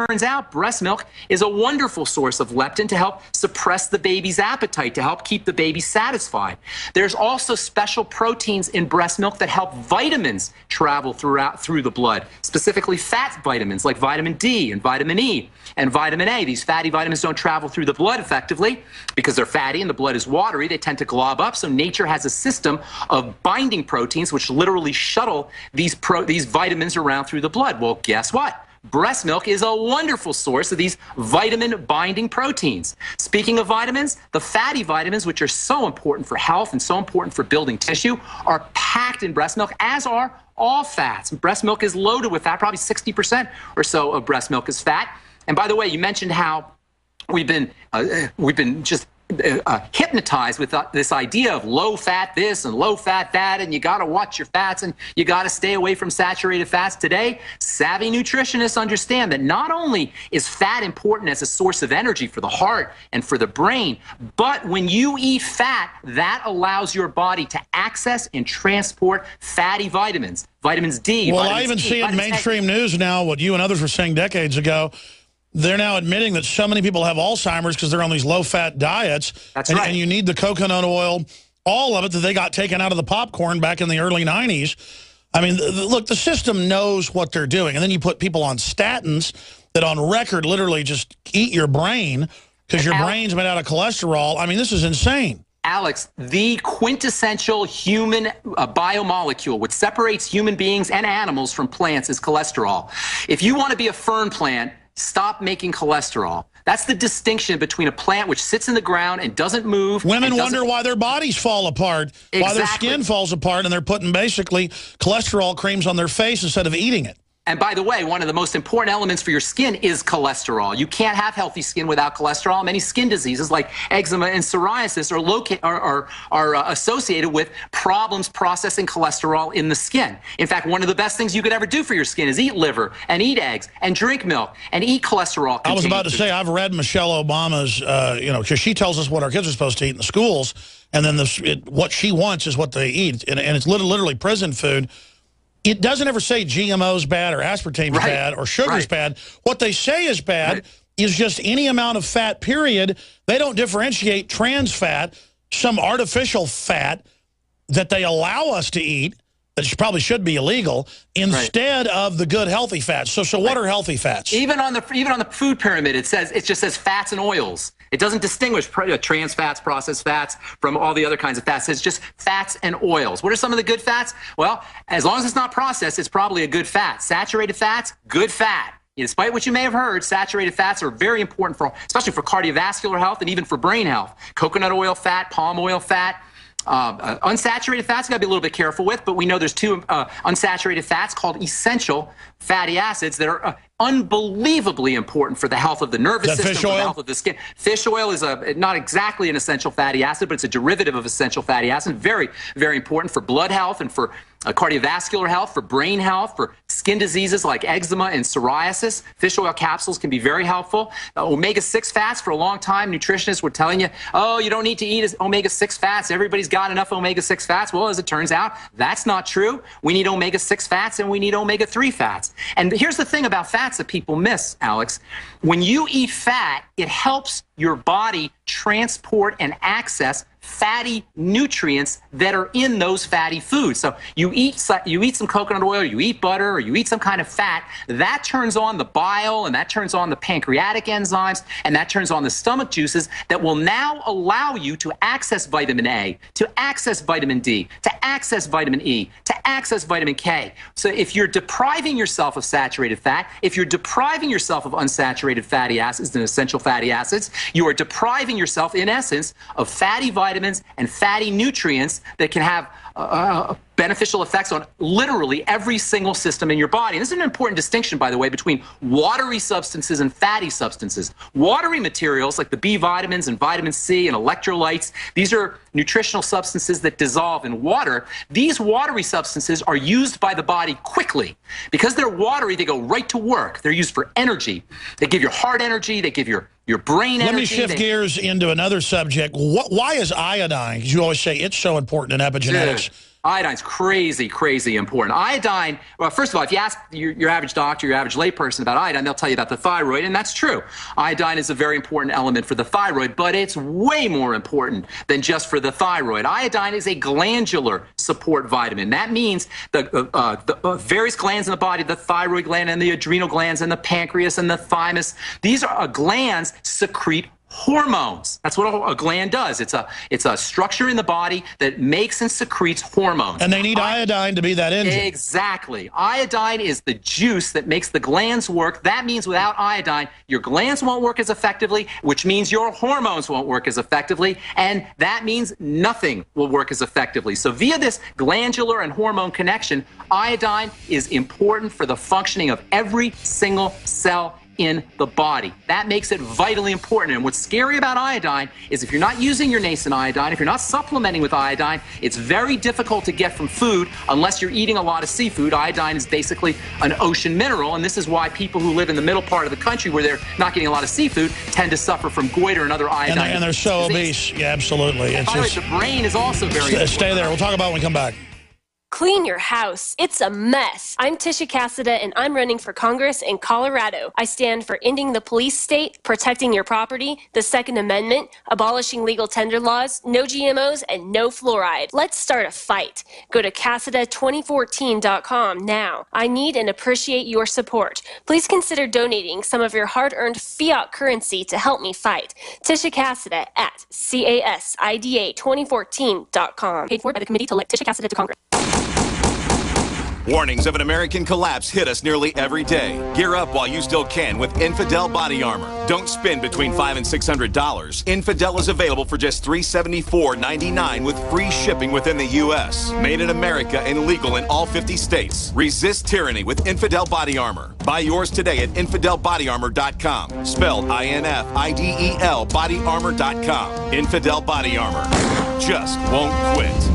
turns out breast milk is a wonderful source of leptin to help suppress the baby's appetite, to help keep the baby satisfied. There's also special proteins in breast milk that help vitamins travel through the blood, specifically fat vitamins like vitamin D and vitamin E and vitamin A. These fatty vitamins don't travel through the blood effectively because they're fatty and the blood is watery. They tend to glob up, so nature has a system of binding proteins which literally shuttle these vitamins around through the blood. Well, guess what? Breast milk is a wonderful source of these vitamin-binding proteins. Speaking of vitamins, the fatty vitamins, which are so important for health and so important for building tissue, are packed in breast milk, as are all fats. Breast milk is loaded with that. Probably 60% or so of breast milk is fat. And by the way, you mentioned how we've been just hypnotized with this idea of low-fat this and low-fat that, and you got to watch your fats and you got to stay away from saturated fats. Today, savvy nutritionists understand that not only is fat important as a source of energy for the heart and for the brain, but when you eat fat, that allows your body to access and transport fatty vitamins, vitamins D, well, vitamins I even E, see in mainstream news now what you and others were saying decades ago. They're now admitting that so many people have Alzheimer's because they're on these low-fat diets. That's right. And you need the coconut oil, all of it that they got taken out of the popcorn back in the early 90s. I mean, look, the system knows what they're doing. And then you put people on statins that on record literally just eat your brain because your brain's made out of cholesterol. I mean, this is insane. Alex, the quintessential human biomolecule, which separates human beings and animals from plants, is cholesterol. If you want to be a fern plant, stop making cholesterol. That's the distinction between a plant which sits in the ground and doesn't move. Women wonder why their bodies fall apart, why their skin falls apart, and they're putting basically cholesterol creams on their face instead of eating it. And by the way, one of the most important elements for your skin is cholesterol. You can't have healthy skin without cholesterol. Many skin diseases like eczema and psoriasis are associated with problems processing cholesterol in the skin. In fact, one of the best things you could ever do for your skin is eat liver and eat eggs and drink milk and eat cholesterol. I was about to say, I've read Michelle Obama's, because she tells us what our kids are supposed to eat in the schools, and then what she wants is what they eat, and it's literally prison food. It doesn't ever say GMO's bad or aspartame's bad or sugar's bad. What they say is bad is just any amount of fat, period. They don't differentiate trans fat, some artificial fat that they allow us to eat, that probably should be illegal, instead of the good healthy fats. So what are healthy fats? Even on the food pyramid, it just says fats and oils. It doesn't distinguish trans fats, processed fats from all the other kinds of fats. It's just fats and oils. What are some of the good fats? Well, as long as it's not processed, it's probably a good fat. Saturated fats, good fat. Despite what you may have heard, saturated fats are very important especially for cardiovascular health and even for brain health. Coconut oil fat, palm oil fat. Unsaturated fats, you got to be a little bit careful with, but we know there's two unsaturated fats called essential fatty acids that are unbelievably important for the health of the nervous system, for the health of the skin. Fish oil is not exactly an essential fatty acid, but it's a derivative of essential fatty acid. Very, very important for blood health and for cardiovascular health, for brain health, for skin diseases like eczema and psoriasis. Fish oil capsules can be very helpful. Omega-6 fats, for a long time, nutritionists were telling you, oh, you don't need to eat omega-6 fats. Everybody's got enough omega-6 fats. Well, as it turns out, that's not true. We need omega-6 fats and we need omega-3 fats. And here's the thing about fats that people miss, Alex. When you eat fat, it helps your body transport and access fatty nutrients that are in those fatty foods. So you eat some coconut oil, you eat butter, or you eat some kind of fat, that turns on the bile, and that turns on the pancreatic enzymes, and that turns on the stomach juices that will now allow you to access vitamin A, to access vitamin D, to access vitamin E, to access vitamin K. So if you're depriving yourself of saturated fat, if you're depriving yourself of unsaturated fatty acids and essential fatty acids, you are depriving yourself, in essence, of fatty vitamins and fatty nutrients that can have beneficial effects on literally every single system in your body. And this is an important distinction, by the way, between watery substances and fatty substances. Watery materials like the B vitamins and vitamin C and electrolytes, these are nutritional substances that dissolve in water. These watery substances are used by the body quickly. Because they're watery, they go right to work. They're used for energy. They give your heart energy, they give your brain energy. Let me shift gears into another subject. Why is iodine, because you always say it's so important in epigenetics, Iodine's crazy, crazy important. Iodine, well, first of all, if you ask your average doctor, your average layperson about iodine, they'll tell you about the thyroid, and that's true. Iodine is a very important element for the thyroid, but it's way more important than just for the thyroid. Iodine is a glandular support vitamin. That means the various glands in the body, the thyroid gland and the adrenal glands and the pancreas and the thymus, these are glands secrete hormones. That's what a gland does. It's a structure in the body that makes and secretes hormones. And they need iodine to be that engine. Exactly. Iodine is the juice that makes the glands work. That means without iodine, your glands won't work as effectively, which means your hormones won't work as effectively, and that means nothing will work as effectively. So via this glandular and hormone connection, iodine is important for the functioning of every single cell in the body. That makes it vitally important. And what's scary about iodine is if you're not using your nascent iodine, if you're not supplementing with iodine, it's very difficult to get from food unless you're eating a lot of seafood. Iodine is basically an ocean mineral, and this is why people who live in the middle part of the country where they're not getting a lot of seafood tend to suffer from goiter and other iodine. And they're so obese. Yeah, absolutely. It's just, the brain is also very important. Stay there. We'll talk about it when we come back. Clean your house. It's a mess. I'm Tisha Cassida, and I'm running for Congress in Colorado. I stand for ending the police state, protecting your property, the Second Amendment, abolishing legal tender laws, no GMOs, and no fluoride. Let's start a fight. Go to Cassida2014.com now. I need and appreciate your support. Please consider donating some of your hard-earned fiat currency to help me fight. Tisha Cassida at CASIDA2014.com. Paid for by the committee to elect Tisha Cassida to Congress. Warnings of an American collapse hit us nearly every day. Gear up while you still can with Infidel body armor. Don't spend between $500 and $600. Infidel is available for just $374.99 with free shipping within the U.S. Made in America and legal in all 50 states. Resist tyranny with Infidel body armor. Buy yours today at InfidelBodyArmor.com. Spelled INFIDEL bodyarmor.com. Infidel body armor. Just won't quit.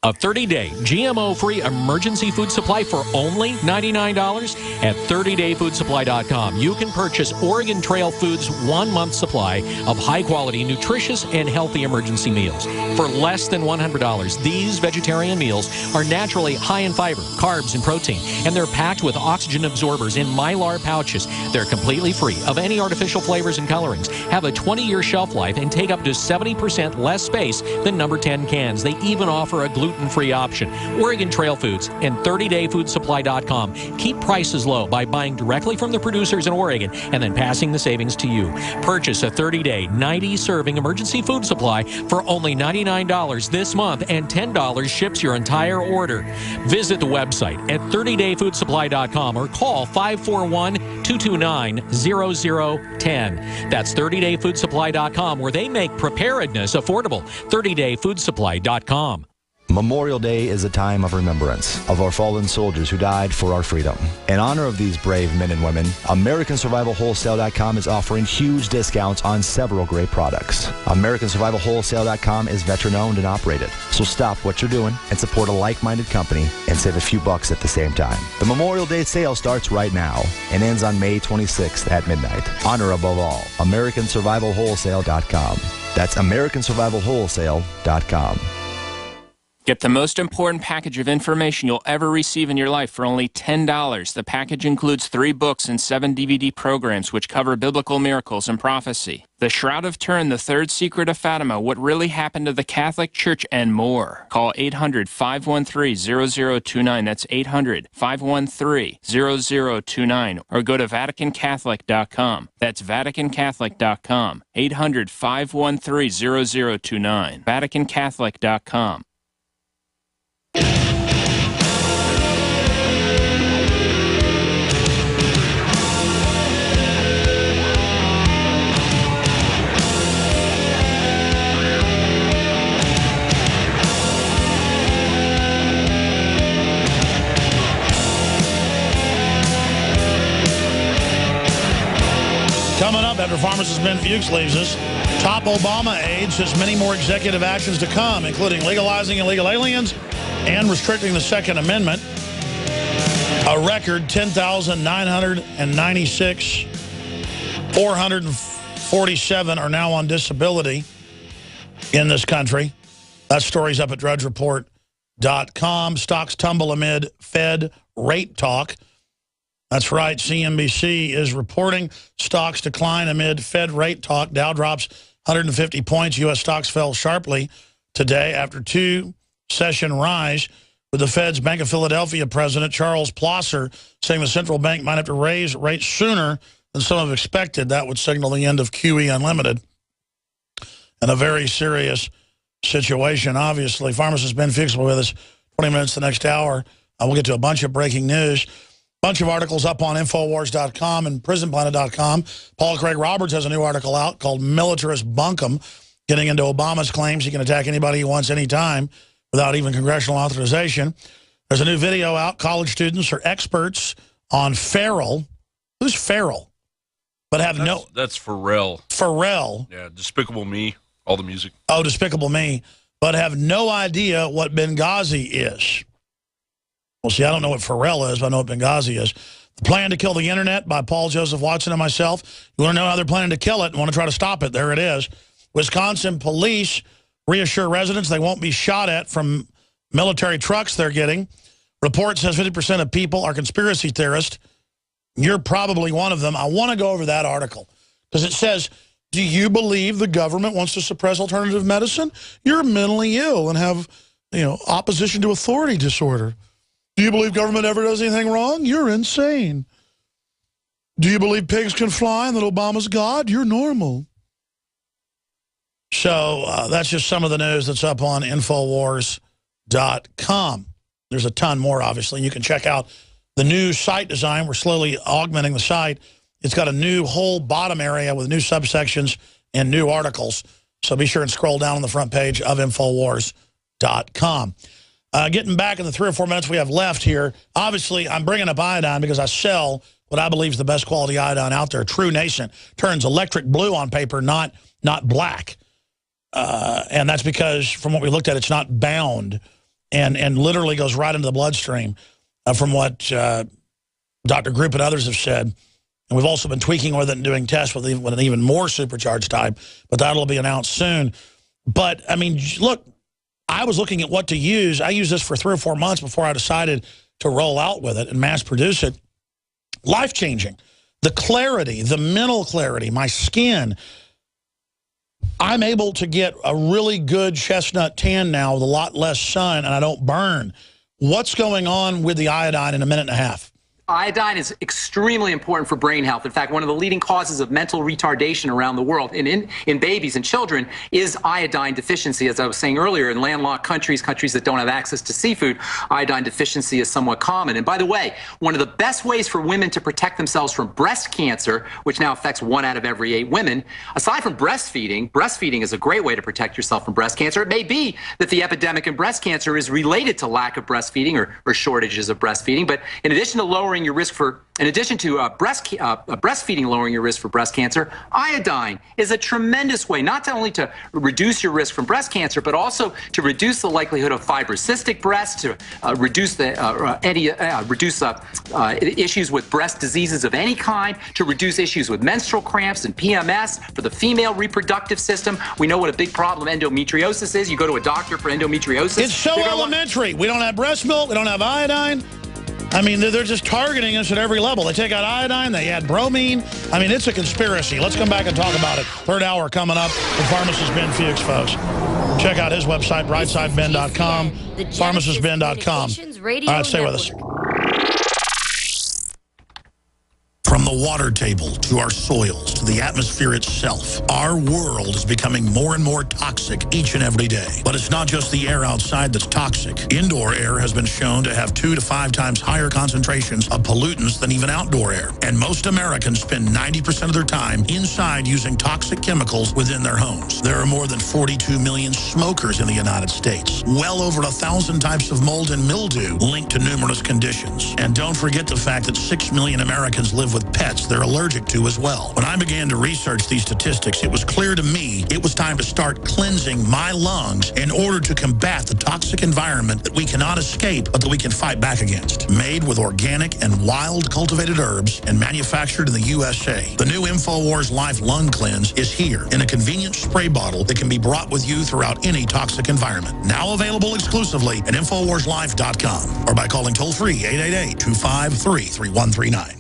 A 30-day GMO-free emergency food supply for only $99 at 30dayfoodsupply.com. You can purchase Oregon Trail Foods' 1-month supply of high-quality, nutritious, and healthy emergency meals. For less than $100, these vegetarian meals are naturally high in fiber, carbs, and protein, and they're packed with oxygen absorbers in Mylar pouches. They're completely free of any artificial flavors and colorings, have a 20-year shelf life, and take up to 70% less space than number 10 cans. They even offer a gluten-free option. Oregon Trail Foods and 30dayfoodsupply.com keep prices low by buying directly from the producers in Oregon and then passing the savings to you. Purchase a 30-day, 90-serving emergency food supply for only $99 this month, and $10 ships your entire order. Visit the website at 30dayfoodsupply.com or call 541-229-0010. That's 30dayfoodsupply.com, where they make preparedness affordable. 30dayfoodsupply.com. Memorial Day is a time of remembrance of our fallen soldiers who died for our freedom. In honor of these brave men and women, AmericanSurvivalWholesale.com is offering huge discounts on several great products. AmericanSurvivalWholesale.com is veteran-owned and operated, so stop what you're doing and support a like-minded company and save a few bucks at the same time. The Memorial Day sale starts right now and ends on May 26th at midnight. Honor above all. AmericanSurvivalWholesale.com. That's AmericanSurvivalWholesale.com. Get the most important package of information you'll ever receive in your life for only $10. The package includes 3 books and 7 DVD programs which cover biblical miracles and prophecy. The Shroud of Turin, The Third Secret of Fatima, What Really Happened to the Catholic Church, and more. Call 800-513-0029. That's 800-513-0029. Or go to VaticanCatholic.com. That's VaticanCatholic.com. 800-513-0029. VaticanCatholic.com. Coming up after pharmacist Ben Fuchs leaves us, top Obama aide says many more executive actions to come, including legalizing illegal aliens and restricting the Second Amendment. A record 10,996, 447 are now on disability in this country. That story's up at Drudge Report. Stocks tumble amid Fed rate talk. That's right. CNBC is reporting stocks decline amid Fed rate talk. Dow drops 150 points. U.S. stocks fell sharply today after two-session rise, with the Fed's Bank of Philadelphia president, Charles Plosser, saying the central bank might have to raise rates sooner than some have expected. That would signal the end of QE Unlimited. And a very serious situation, obviously. Pharmacist Ben Fuchs will be with us 20 minutes the next hour. We'll get to a bunch of breaking news. Bunch of articles up on Infowars.com and PrisonPlanet.com. Paul Craig Roberts has a new article out called Militarist Bunkum, getting into Obama's claims he can attack anybody he wants anytime without even congressional authorization. There's a new video out. College students are experts on Pharrell. Who's Pharrell? But have That's Pharrell. Pharrell. Yeah, Despicable Me, all the music. Oh, Despicable Me. But have no idea what Benghazi is. Well, see, I don't know what Pharrell is, but I know what Benghazi is. The Plan to Kill the Internet by Paul Joseph Watson and myself. You want to know how they're planning to kill it and want to try to stop it? There it is. Wisconsin police reassure residents they won't be shot at from military trucks they're getting. Report says 50% of people are conspiracy theorists. You're probably one of them. I want to go over that article because it says, do you believe the government wants to suppress alternative medicine? You're mentally ill and have, opposition to authority disorder. Do you believe government ever does anything wrong? You're insane. Do you believe pigs can fly and that Obama's God? You're normal. So that's just some of the news that's up on Infowars.com. There's a ton more, obviously. You can check out the new site design. We're slowly augmenting the site. It's got a new whole bottom area with new subsections and new articles. So be sure and scroll down on the front page of Infowars.com. Getting back in the 3 or 4 minutes we have left here, obviously I'm bringing up iodine because I sell what I believe is the best quality iodine out there. True Nascent turns electric blue on paper, not black. And that's because, from what we looked at, it's not bound and literally goes right into the bloodstream, from what Dr. Group and others have said. And we've also been tweaking with it and doing tests with an even more supercharged type, but that'll be announced soon. But, I mean, look, I was looking at what to use. I used this for 3 or 4 months before I decided to roll out with it and mass produce it. Life-changing. The clarity, the mental clarity, my skin. I'm able to get a really good chestnut tan now with a lot less sun, and I don't burn. What's going on with the iodine in a minute and a half? Iodine is extremely important for brain health. In fact, one of the leading causes of mental retardation around the world in babies and children is iodine deficiency. As I was saying earlier, in landlocked countries that don't have access to seafood, iodine deficiency is somewhat common. And by the way, one of the best ways for women to protect themselves from breast cancer, which now affects 1 out of every 8 women, aside from breastfeeding is a great way to protect yourself from breast cancer. It may be that the epidemic in breast cancer is related to lack of breastfeeding or shortages of breastfeeding, but in addition to breastfeeding lowering your risk for breast cancer, iodine is a tremendous way not only to reduce your risk from breast cancer, but also to reduce the likelihood of fibrocystic breasts, to reduce issues with breast diseases of any kind, to reduce issues with menstrual cramps and PMS, for the female reproductive system. We know what a big problem endometriosis is. You go to a doctor for endometriosis. It's so elementary. We don't have breast milk. We don't have iodine. I mean, they're just targeting us at every level. They take out iodine, they add bromine. I mean, it's a conspiracy. Let's come back and talk about it. 3rd hour coming up with pharmacist Ben Fuchs, folks. Check out his website, brightsideben.com, pharmacistben.com. All right, stay with us. From the water table to our soils to the atmosphere itself, our world is becoming more and more toxic each and every day. But it's not just the air outside that's toxic. Indoor air has been shown to have 2 to 5 times higher concentrations of pollutants than even outdoor air. And most Americans spend 90% of their time inside using toxic chemicals within their homes. There are more than 42 million smokers in the United States. Well over 1,000 types of mold and mildew linked to numerous conditions. And don't forget the fact that 6 million Americans live with with pets they're allergic to as well. When I began to research these statistics, it was clear to me it was time to start cleansing my lungs in order to combat the toxic environment that we cannot escape, but that we can fight back against. Made with organic and wild cultivated herbs and manufactured in the USA, the new InfoWars Life Lung Cleanse is here in a convenient spray bottle that can be brought with you throughout any toxic environment. Now available exclusively at InfoWarsLife.com or by calling toll-free 888-253-3139.